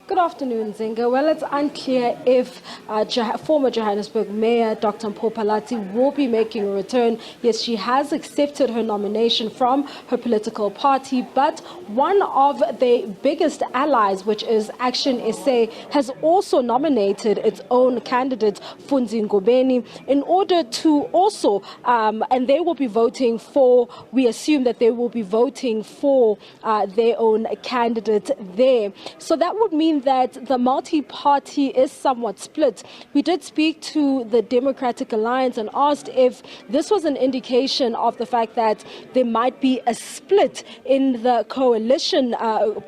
Good afternoon, Zinga. Well, it's unclear if former Johannesburg Mayor Dr. Mpho Phalatse will be making a return. Yes, she has accepted her nomination from her political party, but one of the biggest allies, which is Action SA, has also nominated its own candidate, Funzi Ngobeni, in order to also, and they will be voting for, we assume that they will be voting for their own candidate there. So that would mean that the multi-party is somewhat split. We did speak to the Democratic Alliance and asked if this was an indication of the fact that there might be a split in the coalition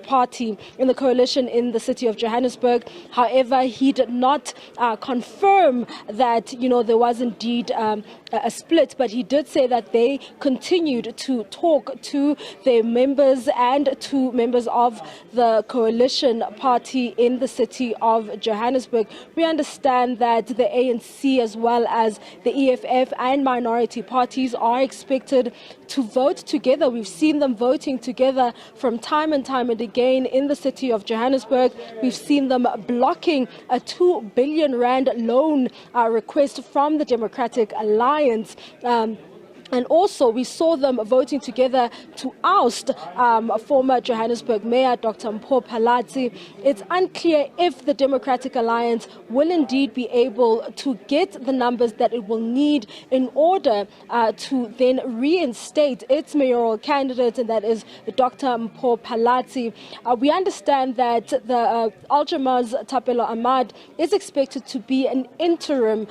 party, in the coalition in the city of Johannesburg. However, he did not confirm that, there was indeed a split, but he did say that they continued to talk to their members and to members of the coalition party in the city of Johannesburg. We understand that the ANC as well as the EFF and minority parties are expected to vote together. We've seen them voting together from time and time and again in the city of Johannesburg. We've seen them blocking a 2 billion rand loan request from the Democratic Alliance. And also, we saw them voting together to oust former Johannesburg Mayor Dr. Mpho Phalatse. It's unclear if the Democratic Alliance will indeed be able to get the numbers that it will need in order to then reinstate its mayoral candidate, and that is Dr. Mpho Phalatse. We understand that the Aljama's Thapelo Ahmad is expected to be an interim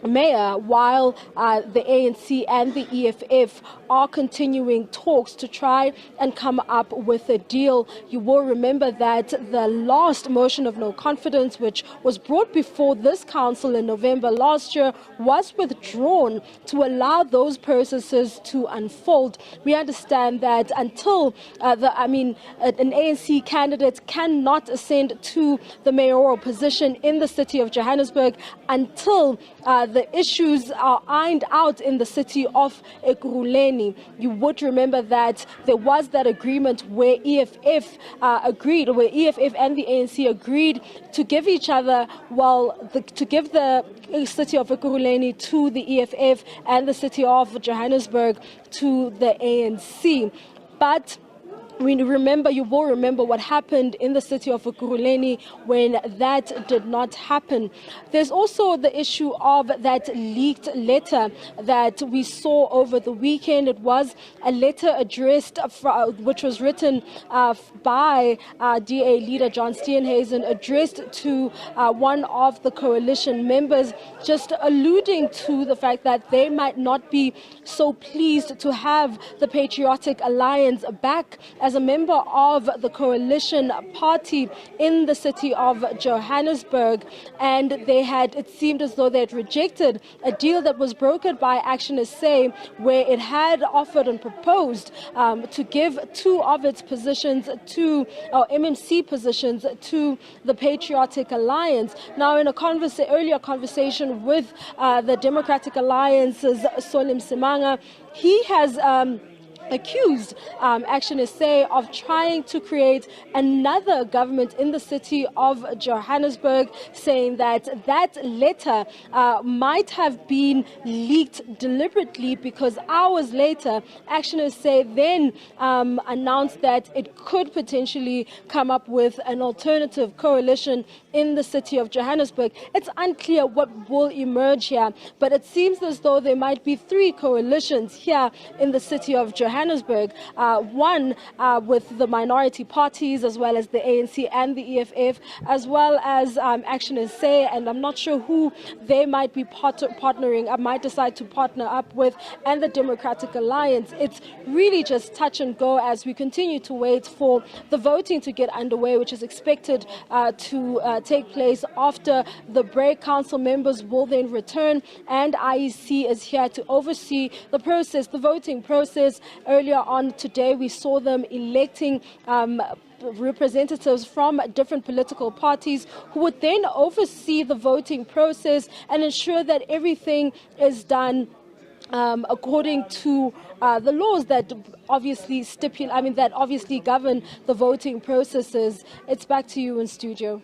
mayor, while the ANC and the EFF are continuing talks to try and come up with a deal. You will remember that the last motion of no confidence, which was brought before this council in November last year, was withdrawn to allow those processes to unfold. We understand that until an ANC candidate cannot ascend to the mayoral position in the city of Johannesburg until the issues are ironed out in the city of Ekurhuleni. You would remember that there was that agreement where EFF and the ANC agreed to give each other, to give the city of Ekurhuleni to the EFF and the city of Johannesburg to the ANC. But you will remember what happened in the city of Ekurhuleni when that did not happen. There's also the issue of that leaked letter that we saw over the weekend. It was a letter addressed, which was written by DA leader John Steenhuisen, addressed to one of the coalition members, just alluding to the fact that they might not be so pleased to have the Patriotic Alliance back as a member of the coalition party in the city of Johannesburg, and it seemed as though they had rejected a deal that was brokered by Action SA, where it had offered and proposed to give two of its positions MMC positions to the Patriotic Alliance. Now, in a earlier conversation with the Democratic Alliance's Solim Simanga, he has accused Action SA of trying to create another government in the city of Johannesburg, saying that letter might have been leaked deliberately, because hours later Action SA then announced that it could potentially come up with an alternative coalition in the city of Johannesburg. It's unclear what will emerge here, but it seems as though there might be three coalitions here in the city of Johannesburg. One with the minority parties, as well as the ANC and the EFF, as well as Action SA, and I'm not sure who they might be might decide to partner up with, and the Democratic Alliance. It's really just touch and go as we continue to wait for the voting to get underway, which is expected to take place after the break. Council members will then return, and IEC is here to oversee the process, the voting process. Earlier on today, we saw them electing representatives from different political parties who would then oversee the voting process and ensure that everything is done according to the laws that obviously that obviously govern the voting processes. It's back to you in studio.